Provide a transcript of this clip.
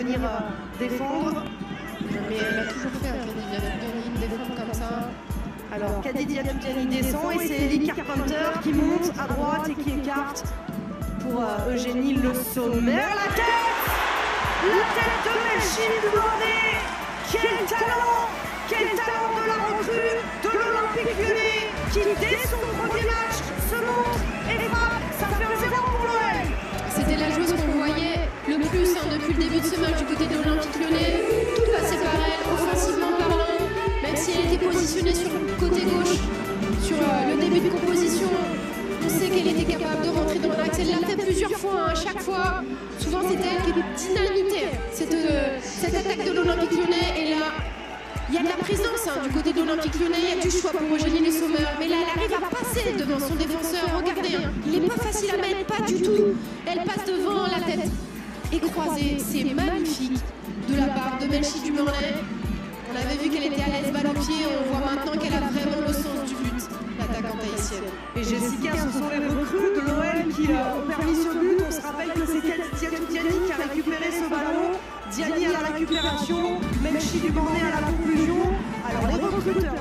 venir défendre. Mais elle l'a toujours fait, Kady Diatou défendre comme ça. Alors Kady Diatou descend et c'est Ellie Carpenter qui monte à droite et qui écarte pour Eugénie Le Sommer. La tête de Melchie Dubornet. Quel talent de la recrue de l'Olympique Lyonnais qui dès son premier match se montre et frappe. Ça fait un 0 pour l'OL. C'était la joueuse qu'on voyait le plus depuis le début de ce match du côté de l'Olympique Lyonnais. Tout passait par elle, offensivement parlant, même si elle était positionnée sur le côté gauche, sur le début de composition. On sait qu'elle était capable de rentrer dans l'axe. Elle l'a fait plusieurs fois, à chaque fois. Souvent, c'était elle qui dynamitait cette attaque de l'Olympique Lyonnais. Et là, il y a de la présence du côté de l'Olympique Lyonnais. Il y a du choix pour Eugénie Le Sommer. Mais là, elle arrive à passer devant son défenseur. Regardez, il n'est pas facile à mettre, pas du tout. Elle passe devant la tête et croisée. C'est magnifique de la part de Melchie Dubornet. On avait vu qu'elle était à l'aise balle au pied. On voit maintenant qu'elle a vraiment le sens du but, l'attaquante haïtienne. Et Jessica, ce sont les recrues de l'OL qui ont permis ce but. On se rappelle que c'est Kady Diatou qui a récupéré ce ballon. Diani à la récupération, Melchie Dubornet à la conclusion. Alors les recruteurs